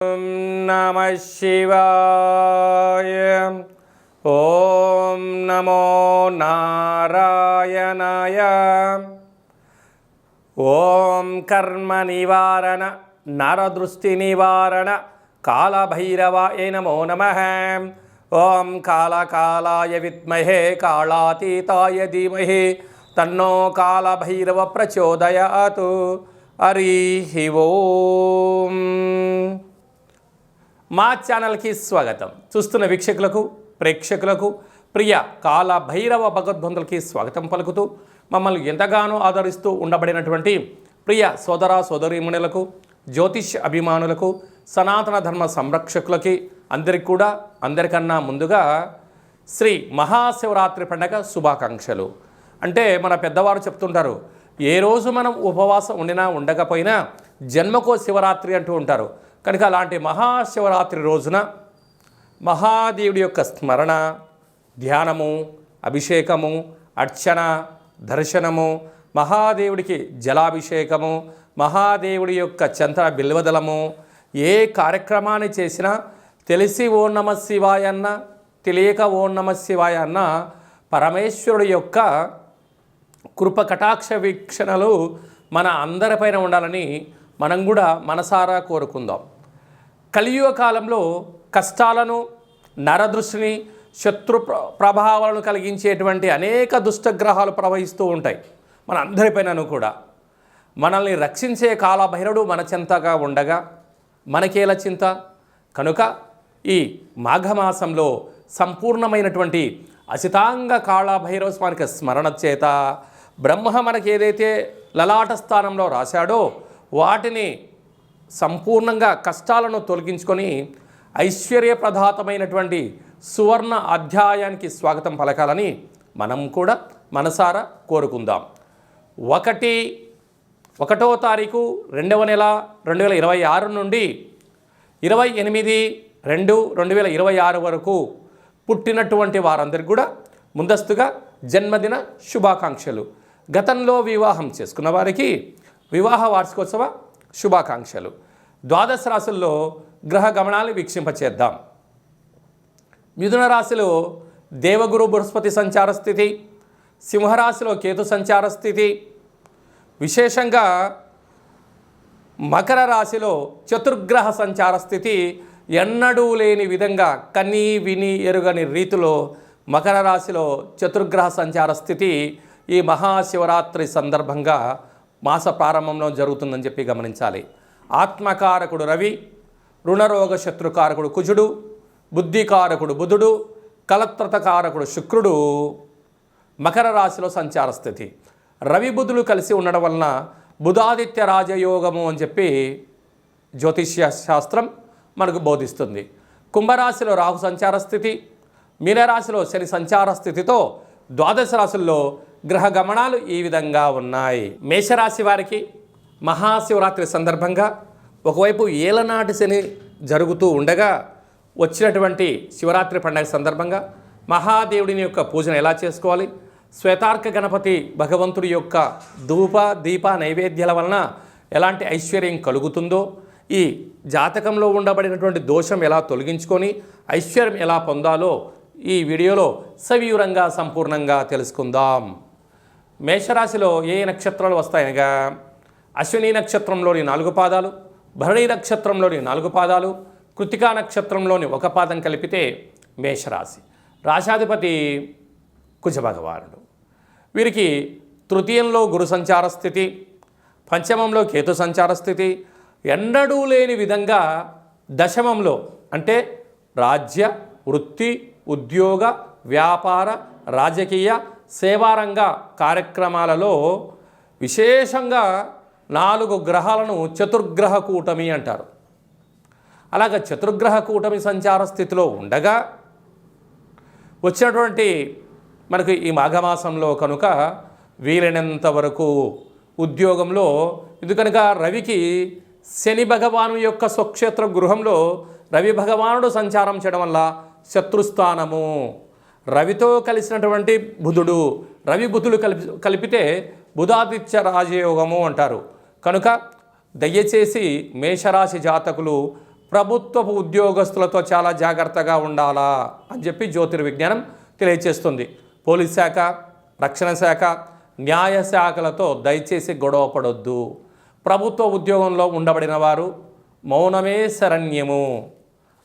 ఓం నమః శివాయ. ఓం నమో నారాయణాయ. ఓం కర్మ నివారణ నరదృష్టి నివారణ కాళభైరవాయ నమో నమః. ఓం కాళకాలాయ విద్మహే కాళాతీతాయ ధీమహి తన్నో కాళభైరవ ప్రచోదయాతు. హరి ఓం. మా ఛానల్కి స్వాగతం. చూస్తున్న వీక్షకులకు ప్రేక్షకులకు ప్రియ కాళభైరవ భగవద్బంధులకి స్వాగతం పలుకుతూ మమ్మల్ని ఎంతగానో ఆదరిస్తూ ఉండబడినటువంటి ప్రియ సోదర సోదరీమణులకు, జ్యోతిష్ అభిమానులకు, సనాతన ధర్మ సంరక్షకులకి అందరికన్నా ముందుగా శ్రీ మహాశివరాత్రి పండగ శుభాకాంక్షలు. అంటే మన పెద్దవారు చెప్తుంటారు, ఏ రోజు మనం ఉపవాసం ఉండినా ఉండకపోయినా జన్మకో శివరాత్రి అంటూ ఉంటారు. కనుక అలాంటి మహాశివరాత్రి రోజున మహాదేవుడి యొక్క స్మరణ, ధ్యానము, అభిషేకము, అర్చన, దర్శనము, మహాదేవుడికి జలాభిషేకము, మహాదేవుడి యొక్క చంద్ర బిల్వదలము, ఏ కార్యక్రమాన్ని చేసినా తెలిసి ఓం నమ శివాయ అన్న, తెలియక ఓం నమ శివాయ అన్న పరమేశ్వరుడి యొక్క కృప కటాక్ష వీక్షణలు మన అందరిపైన ఉండాలని మనం కూడా మనసారా కోరుకుందాం. కలియుగ కాలంలో కష్టాలను, నరదృష్టిని, శత్రు ప్రభావాలను కలిగించేటువంటి అనేక దుష్టగ్రహాలు ప్రవహిస్తూ ఉంటాయి మన అందరిపైనను కూడా. మనల్ని రక్షించే కాళభైరవుడు మన చెంతగా ఉండగా మనకేల చింత? కనుక ఈ మాఘమాసంలో సంపూర్ణమైనటువంటి అసితాంగ కాళభైరవ స్వామికి స్మరణ చేత బ్రహ్మ మనకి ఏదైతే లలాట స్థానంలో రాశాడో వాటిని సంపూర్ణంగా కష్టాలను తొలగించుకొని ఐశ్వర్యప్రదాతమైనటువంటి సువర్ణ అధ్యాయానికి స్వాగతం పలకాలని మనం కూడా మనసారా కోరుకుందాం. 1వ తారీఖు 2వ నెల 2026 నుండి 28/2/2026 వరకు పుట్టినటువంటి వారందరికీ కూడా ముందస్తుగా జన్మదిన శుభాకాంక్షలు. గతంలో వివాహం చేసుకున్న వారికి వివాహ వార్షికోత్సవ శుభాకాంక్షలు. ద్వాదశ రాశుల్లో గ్రహ గమనాలు వీక్షింపచేద్దాం. మిథున రాశిలో దేవగురు బృహస్పతి సంచార స్థితి, సింహరాశిలో కేతు సంచార స్థితి, విశేషంగా మకర రాశిలో చతుర్గ్రహ సంచార స్థితి. ఎన్నడూ లేని విధంగా కన్నీ విని ఎరుగని రీతిలో మకర రాశిలో చతుర్గ్రహ సంచార స్థితి ఈ మహాశివరాత్రి సందర్భంగా మాస ప్రారంభంలో జరుగుతుందని చెప్పి గమనించాలి. ఆత్మకారకుడు రవి, రుణరోగ శత్రుకారకుడు కుజుడు, బుద్ధికారకుడు బుధుడు, కలత్రతకారకుడు శుక్రుడు మకర రాశిలో సంచార స్థితి. రవి బుధులు కలిసి ఉండడం వలన బుధాదిత్య రాజయోగము అని చెప్పి జ్యోతిష్య శాస్త్రం మనకు బోధిస్తుంది. కుంభరాశిలో రాహు సంచార స్థితి, మీనరాశిలో శని సంచార స్థితితో ద్వాదశ రాశుల్లో గ్రహ గమనాలు ఈ విధంగా ఉన్నాయి. మేషరాశి వారికి మహాశివరాత్రి సందర్భంగా ఒకవైపు ఏలనాటి శని జరుగుతూ ఉండగా వచ్చినటువంటి శివరాత్రి పండుగ సందర్భంగా మహాదేవుడిని యొక్క పూజను ఎలా చేసుకోవాలి, శ్వేతార్క గణపతి భగవంతుడి యొక్క ధూప దీప నైవేద్యాల వలన ఎలాంటి ఐశ్వర్యం కలుగుతుందో, ఈ జాతకంలో ఉండబడినటువంటి దోషం ఎలా తొలగించుకొని ఐశ్వర్యం ఎలా పొందాలో ఈ వీడియోలో సవివరంగా సంపూర్ణంగా తెలుసుకుందాం. మేషరాశిలో ఏ నక్షత్రాలు వస్తాయనగా అశ్విని నక్షత్రంలోని 4 పాదాలు, భరణి నక్షత్రంలోని 4 పాదాలు, కృతికా నక్షత్రంలోని 1 పాదం కలిపితే మేషరాశి. రాశాధిపతి కుజభగవానుడు. వీరికి తృతీయంలో గురు సంచార స్థితి, పంచమంలో కేతు సంచార స్థితి. ఎన్నడూ లేని విధంగా దశమంలో అంటే రాజ్య, వృత్తి, ఉద్యోగ, వ్యాపార, రాజకీయ, సేవారంగ కార్యక్రమాలలో విశేషంగా 4 గ్రహాలను చతుర్గ్రహ కూటమి అంటారు. అలాగ చతుర్గ్రహ కూటమి సంచార స్థితిలో ఉండగా వచ్చినటువంటి మనకు ఈ మాఘమాసంలో కనుక వీలైనంత వరకు ఉద్యోగంలో, ఎందుకనక రవికి శని భగవాను యొక్క స్వక్షేత్ర గృహంలో రవి భగవానుడు సంచారం చేయడం వల్ల శత్రుస్థానము, రవితో కలిసినటువంటి బుధుడు, రవి బుధులు కలిపితే బుధాదిత్య రాజయోగము అంటారు. కనుక దయచేసి మేషరాశి జాతకులు ప్రభుత్వపు ఉద్యోగస్తులతో చాలా జాగ్రత్తగా ఉండాలా అని చెప్పి జ్యోతిర్విజ్ఞానం తెలియజేస్తుంది. పోలీస్ శాఖ, రక్షణ శాఖ, న్యాయశాఖలతో దయచేసి గొడవ పడొద్దు. ప్రభుత్వ ఉద్యోగంలో ఉండబడిన వారు మౌనమే శరణ్యము.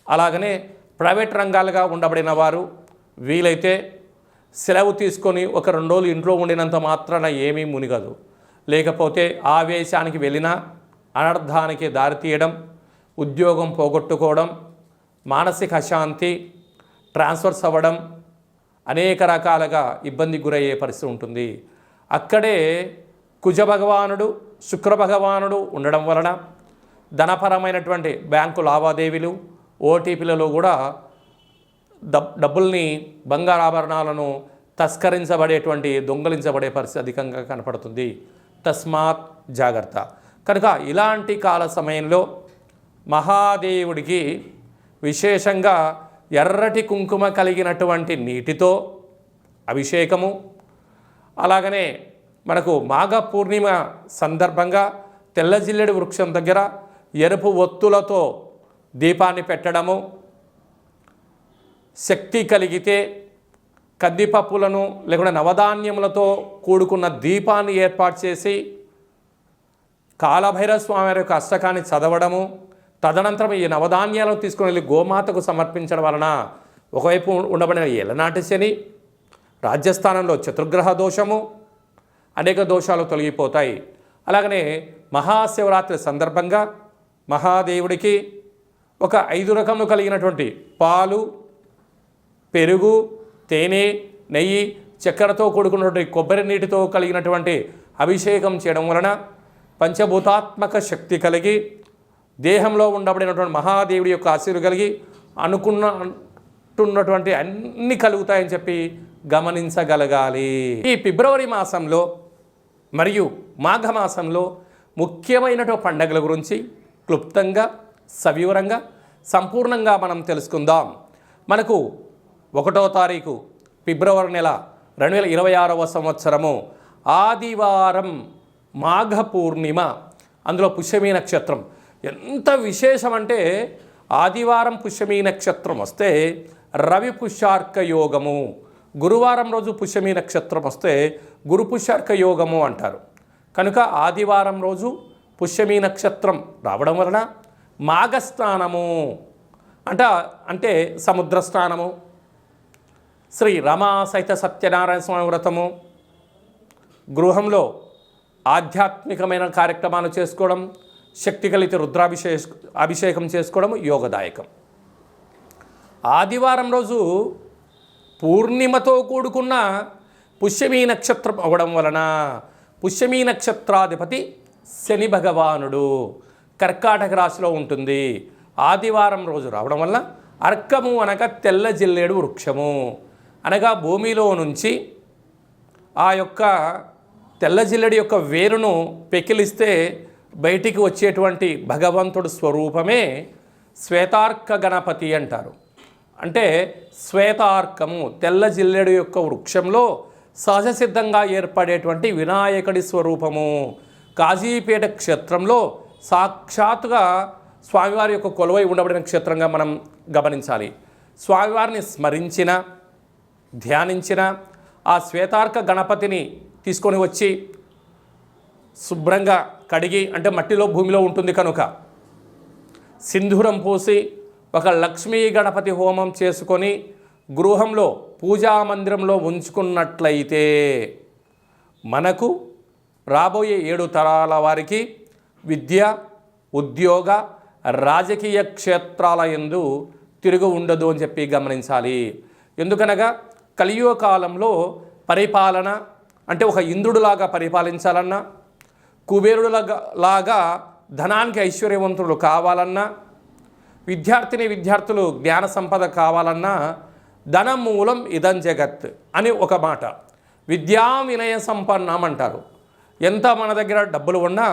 అలాగనే ప్రైవేట్ రంగాలుగా ఉండబడిన వారు వీలైతే సెలవు తీసుకొని ఒక 2 రోజులు ఇంట్లో ఉండినంత మాత్రాన ఏమీ మునిగదు. లేకపోతే ఆవేశానికి వెళ్ళినా అనర్థానికి దారితీయడం, ఉద్యోగం పోగొట్టుకోవడం, మానసిక అశాంతి, ట్రాన్స్ఫర్స్ అవ్వడం, అనేక రకాలుగా ఇబ్బందికి గురయ్యే పరిస్థితి ఉంటుంది. అక్కడే కుజ భగవానుడు, శుక్ర భగవానుడు ఉండడం వలన ధనపరమైనటువంటి బ్యాంకు లావాదేవీలు, ఓటీపీలలో కూడా డబ్బుల్ని, బంగారాభరణాలను తస్కరించబడేటువంటి, దొంగలించబడే పరిస్థితి అధికంగా కనపడుతుంది. తస్మాత్ జాగ్రత్త. కనుక ఇలాంటి కాల సమయంలో మహాదేవుడికి విశేషంగా ఎర్రటి కుంకుమ కలిగినటువంటి నీటితో అభిషేకము, అలాగనే మనకు మాఘ పూర్ణిమ సందర్భంగా తెల్ల జిల్లెడు వృక్షం దగ్గర ఎరుపు ఒత్తులతో దీపాన్ని పెట్టడము, శక్తి కలిగితే కందిపప్పులను లేకుండా నవధాన్యములతో కూడుకున్న దీపాన్ని ఏర్పాటు చేసి కాలభైరవ స్వామి వారి యొక్క అష్టకాన్ని చదవడము, తదనంతరం ఈ నవధాన్యాలను తీసుకుని వెళ్ళి గోమాతకు సమర్పించడం వలన ఒకవైపు ఉండబడిన ఏలనాటి శని, రాజ్యస్థానంలో చతుర్గ్రహ దోషము, అనేక దోషాలు తొలగిపోతాయి. అలాగనే మహాశివరాత్రి సందర్భంగా మహాదేవుడికి ఒక 5 రకములు కలిగినటువంటి పాలు, పెరుగు, తేనె, నెయ్యి, చక్కెరతో కూడుకున్నటువంటి కొబ్బరి నీటితో కలిగినటువంటి అభిషేకం చేయడం వలన పంచభూతాత్మక శక్తి కలిగి దేహంలో ఉండబడినటువంటి మహాదేవుడి యొక్క ఆశీర్వాదం కలిగి అనుకున్నటువంటి అన్నీ కలుగుతాయని చెప్పి గమనించగలగాలి. ఈ ఫిబ్రవరి మాసంలో మరియు మాఘమాసంలో ముఖ్యమైనటువంటి పండుగల గురించి క్లుప్తంగా, సవివరంగా, సంపూర్ణంగా మనం తెలుసుకుందాం. మనకు 1వ తారీఖు ఫిబ్రవరి నెల 2026వ సంవత్సరము ఆదివారం, మాఘ పూర్ణిమ, అందులో పుష్యమీ నక్షత్రం. ఎంత విశేషమంటే ఆదివారం పుష్యమీ నక్షత్రం వస్తే రవి పుష్యార్క యోగము, గురువారం రోజు పుష్యమీ నక్షత్రం వస్తే గురు పుష్యార్క యోగము అంటారు. కనుక ఆదివారం రోజు పుష్యమీ నక్షత్రం రావడం వలన మాఘస్నానము అంటే సముద్ర స్నానము, శ్రీ రమా సహిత సత్యనారాయణ స్వామి వ్రతము, గృహంలో ఆధ్యాత్మికమైన కార్యక్రమాలు చేసుకోవడం, శక్తి కలిగితే అభిషేకం చేసుకోవడం యోగదాయకం. ఆదివారం రోజు పూర్ణిమతో కూడుకున్న పుష్యమీ నక్షత్రం అవ్వడం వలన పుష్యమీ నక్షత్రాధిపతి శని భగవానుడు కర్కాటక రాశిలో ఉంటుంది. ఆదివారం రోజు రావడం వల్ల అర్కము అనగా తెల్ల జిల్లేడు వృక్షము, అనగా భూమిలో నుంచి ఆ యొక్క తెల్ల జిల్లెడి యొక్క వేరును పెకిలిస్తే బయటికి వచ్చేటువంటి భగవంతుడు స్వరూపమే శ్వేతార్క గణపతి అంటారు. అంటే శ్వేతార్కము తెల్ల జిల్లెడు యొక్క వృక్షంలో సహజ సిద్ధంగా ఏర్పడేటువంటి వినాయకుడి స్వరూపము. కాజీపేట క్షేత్రంలో సాక్షాత్తుగా స్వామివారి యొక్క కొలువై ఉండబడిన క్షేత్రంగా మనం గమనించాలి. స్వామివారిని స్మరించిన, ధ్యానించిన ఆ శ్వేతార్క గణపతిని తీసుకొని వచ్చి శుభ్రంగా కడిగి, అంటే మట్టిలో భూమిలో ఉంటుంది కనుక సింధూరం పూసి ఒక లక్ష్మీ గణపతి హోమం చేసుకొని గృహంలో పూజా మందిరంలో ఉంచుకున్నట్లయితే మనకు రాబోయే 7 తరాల వారికి విద్య, ఉద్యోగ, రాజకీయ క్షేత్రాల యందు తిరుగు ఉండదు అని చెప్పి గమనించాలి. ఎందుకనగా కలియుగ కాలంలో పరిపాలన అంటే ఒక ఇంద్రుడిలాగా పరిపాలించాలన్నా, కుబేరుడులాగా ధనానికి ఐశ్వర్యవంతులు కావాలన్నా, విద్యార్థులు జ్ఞాన సంపద కావాలన్నా ధనం మూలం ఇదం జగత్ అని ఒక మాట. విద్యా వినయ సంపన్నం అంటారు. ఎంత మన దగ్గర డబ్బులు ఉన్నా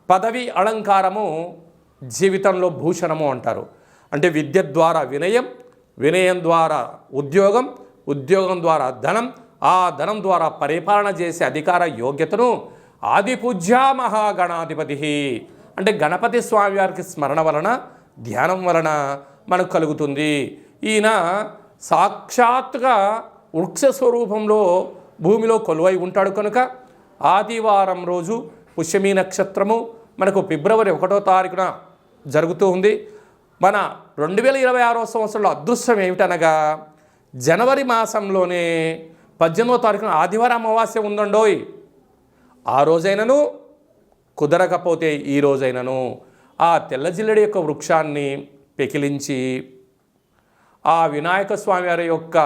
పదవి, అలంకారము జీవితంలో భూషణము అంటారు. అంటే విద్య ద్వారా వినయం, వినయం ద్వారా ఉద్యోగం, ఉద్యోగం ద్వారా ధనం, ఆ ధనం ద్వారా పరిపాలన చేసే అధికార యోగ్యతను ఆదిపూజ్య మహాగణాధిపతి అంటే గణపతి స్వామి వారికి స్మరణ వలన ధ్యానం వలన మనకు కలుగుతుంది. ఈయన సాక్షాత్తుగా వృక్ష స్వరూపంలో భూమిలో కొలువై ఉంటాడు కనుక ఆదివారం రోజు పుష్యమీ నక్షత్రము మనకు ఫిబ్రవరి 1వ తారీఖున జరుగుతూ ఉంది. మన 2026వ సంవత్సరంలో అదృష్టం ఏమిటనగా జనవరి మాసంలోనే 18వ తారీఖున ఆదివారం అమావాస్య ఉందండోయ్. ఆ రోజైనను కుదరకపోతే ఈ రోజైనను ఆ తెల్ల జిల్లెడి యొక్క వృక్షాన్ని పెకిలించి ఆ వినాయక స్వామి వారి యొక్క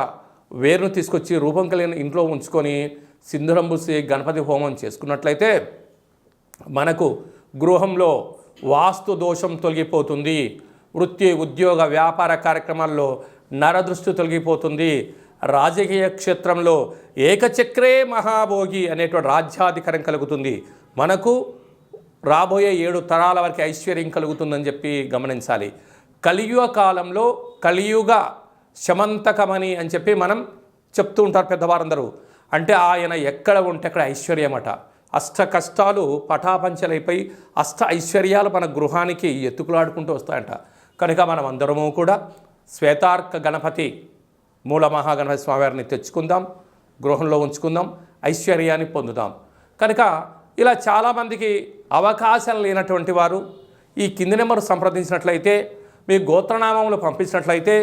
వేరును తీసుకొచ్చి రూపం కలిగిన ఇంట్లో ఉంచుకొని సింధూరం పూసి గణపతి హోమం చేసుకున్నట్లయితే మనకు గృహంలో వాస్తు దోషం తొలగిపోతుంది. వృత్తి, ఉద్యోగ, వ్యాపార కార్యక్రమాల్లో నరదృష్టి తొలగిపోతుంది. రాజకీయ క్షేత్రంలో ఏకచక్రే మహాభోగి అనేటువంటి రాజ్యాధికారం కలుగుతుంది. మనకు రాబోయే 7 తరాల వరకు ఐశ్వర్యం కలుగుతుందని చెప్పి గమనించాలి. కలియుగ కాలంలో కలియుగ శమంతకమని అని చెప్పి మనం చెప్తూ ఉంటారు పెద్దవారందరూ. అంటే ఆయన ఎక్కడ ఉంటే అక్కడ ఐశ్వర్యమట. అష్ట కష్టాలు పటాపంచలైపోయి అష్ట ఐశ్వర్యాలు మన గృహానికి ఎత్తుకులాడుకుంటూ వస్తాయంట. కనుక మనం అందరము కూడా శ్వేతార్క గణపతి మూల మహాగణపతి స్వామివారిని తెచ్చుకుందాం, గృహంలో ఉంచుకుందాం, ఐశ్వర్యాన్ని పొందుదాం. కనుక ఇలా చాలామందికి అవకాశం లేనటువంటి వారు ఈ కింది నెంబర్ సంప్రదించినట్లయితే, మీ గోత్రనామములు పంపించినట్లయితే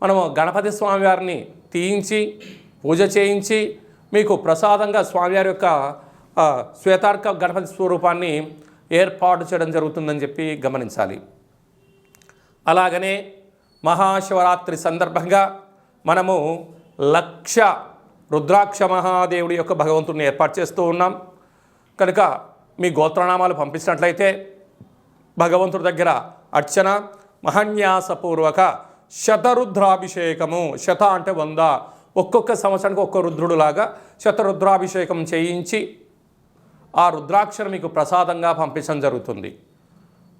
మనము గణపతి స్వామివారిని తీయించి పూజ చేయించి మీకు ప్రసాదంగా స్వామివారి యొక్క శ్వేతార్క గణపతి స్వరూపాన్ని ఏర్పాటు చేయడం జరుగుతుందని చెప్పి గమనించాలి. అలాగనే మహాశివరాత్రి సందర్భంగా మనము 1,00,000 రుద్రాక్ష మహాదేవుడి యొక్క భగవంతుడిని ఏర్పాటు చేస్తూ ఉన్నాం. కనుక మీ గోత్రనామాలు పంపించినట్లయితే భగవంతుడి దగ్గర అర్చన, మహాన్యాసపూర్వక శతరుద్రాభిషేకము, శత అంటే 100, ఒక్కొక్క సంవత్సరానికి ఒక్క రుద్రుడులాగా శతరుద్రాభిషేకం చేయించి ఆ రుద్రాక్షను మీకు ప్రసాదంగా పంపించడం జరుగుతుంది.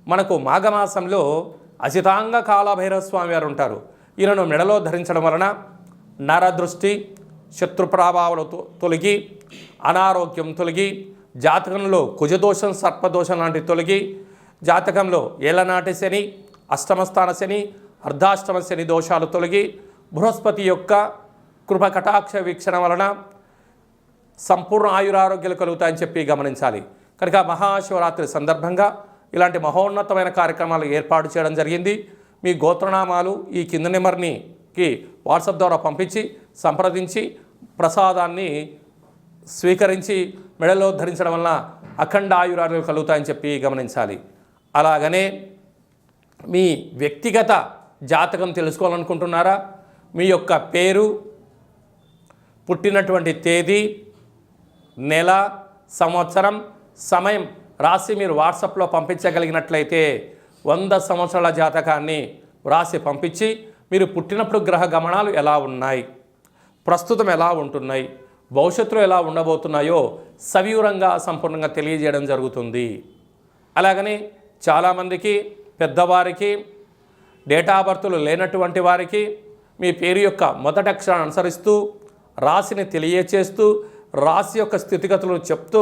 మనకు మాఘమాసంలో అసితాంగ కాలభైరవ స్వామి వారు ఉంటారు. ఈయనను మెడలో ధరించడం వలన నరదృష్టి, శత్రు ప్రభావాలు తొలగి, అనారోగ్యం తొలగి, జాతకంలో కుజదోషం, సర్పదోషం లాంటివి తొలగి, జాతకంలో ఏళ్ళనాటి శని, అష్టమస్థాన శని, అర్ధాష్టమ శని దోషాలు తొలగి, బృహస్పతి యొక్క కృప కటాక్ష వీక్షణ వలన సంపూర్ణ ఆయురారోగ్యాలు కలుగుతాయని చెప్పి గమనించాలి. కనుక మహాశివరాత్రి సందర్భంగా ఇలాంటి మహోన్నతమైన కార్యక్రమాలు ఏర్పాటు చేయడం జరిగింది. మీ గోత్రనామాలు ఈ కింద నెంబర్కి వాట్సాప్ ద్వారా పంపించి సంప్రదించి ప్రసాదాన్ని స్వీకరించి మెడలో ధరించడం వలన అఖండ ఆయురారోగ్యాలు కలుగుతాయని చెప్పి గమనించాలి. అలాగనే మీ వ్యక్తిగత జాతకం తెలుసుకోవాలనుకుంటున్నారా? మీ యొక్క పేరు, పుట్టినటువంటి తేదీ, నెల, సంవత్సరం, సమయం రాసి మీరు వాట్సాప్లో పంపించగలిగినట్లయితే 100 సంవత్సరాల జాతకాన్ని రాసి పంపించి మీరు పుట్టినప్పుడు గ్రహ గమనాలు ఎలా ఉన్నాయి, ప్రస్తుతం ఎలా ఉంటున్నాయి, భవిష్యత్తులో ఎలా ఉండబోతున్నాయో సవివరంగా సంపూర్ణంగా తెలియజేయడం జరుగుతుంది. అలాగని చాలామందికి పెద్దవారికి, డేటా ఆఫ్ బర్త్లు లేనటువంటి వారికి మీ పేరు యొక్క మొదటి అక్షరాన్ని అనుసరిస్తూ రాశిని తెలియచేస్తూ రాశి యొక్క స్థితిగతులను చెప్తూ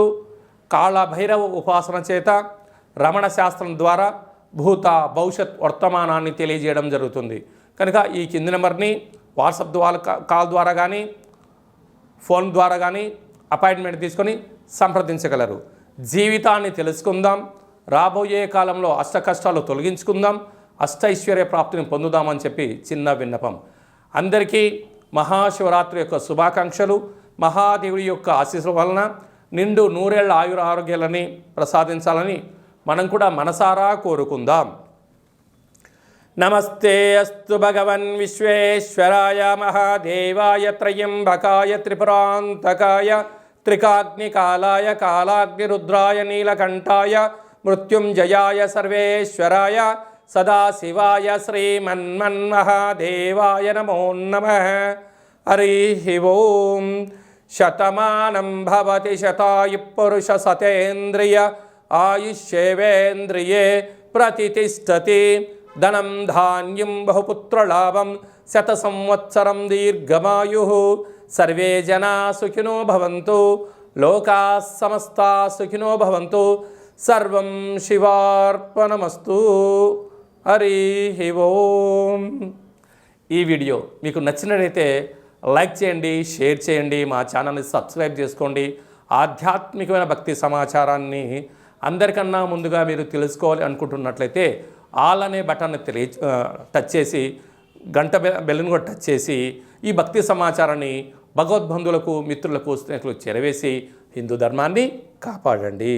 కాళభైరవ ఉపాసన చేత రమణ శాస్త్రం ద్వారా భూత భవిష్యత్ వర్తమానాన్ని తెలియజేయడం జరుగుతుంది. కనుక ఈ కింది నెంబర్ని వాట్సాప్ ద్వారా, కాల్ ద్వారా కానీ ఫోన్ ద్వారా కానీ అపాయింట్మెంట్ తీసుకొని సంప్రదించగలరు. జీవితాన్ని తెలుసుకుందాం, రాబోయే కాలంలో అష్ట కష్టాలు తొలగించుకుందాం, అష్టైశ్వర్య ప్రాప్తిని పొందుదామని చెప్పి చిన్న విన్నపం. అందరికీ మహాశివరాత్రి యొక్క శుభాకాంక్షలు. మహాదేవుడి యొక్క ఆశీస్సుల వలన నిండు నూరేళ్ల ఆయుర ఆరోగ్యాలని ప్రసాదించాలని మనం కూడా మనసారా కోరుకుందాం. నమస్తే అస్తు భగవన్ విశ్వేశ్వరాయ మహాదేవాయ త్రయంబకాయ త్రిపురాంతకాయ త్రికాగ్నికాలాయ కాలాగ్నిరుద్రాయ నీలకంఠాయ మృత్యుంజయాయ సర్వేశ్వరాయ సదాశివాయ శ్రీమన్మన్మహాదేవాయ నమో నమః. హరి ఓం. శతమానం భవతి శతాయు పురుష సతేంద్రియ ఆయుష్యేవేంద్రియే ప్రతిష్టతి. ధనం ధాన్యం బహుపుత్రలాభం శత సంవత్సరం దీర్ఘమాయు. సర్వే జనా సుఖినో భవంతు, లోకా సమస్తా సుఖినో భవంతు. సర్వం శివార్పణమస్తు. హరి ఓం. ఈ వీడియో మీకు నచ్చినట్లయితే లైక్ చేయండి, షేర్ చేయండి, మా ఛానల్ని సబ్స్క్రైబ్ చేసుకోండి. ఆధ్యాత్మికమైన భక్తి సమాచారాన్ని అందరికన్నా ముందుగా మీరు తెలుసుకోవాలి అనుకుంటున్నట్లయితే ఆల్ అనే బటన్ని టచ్ చేసి గంట బెల్లును కూడా టచ్ చేసి ఈ భక్తి సమాచారాన్ని భగవద్బంధువులకు, మిత్రులకు, స్నేహితులకు చేరవేసి హిందూ ధర్మాన్ని కాపాడండి.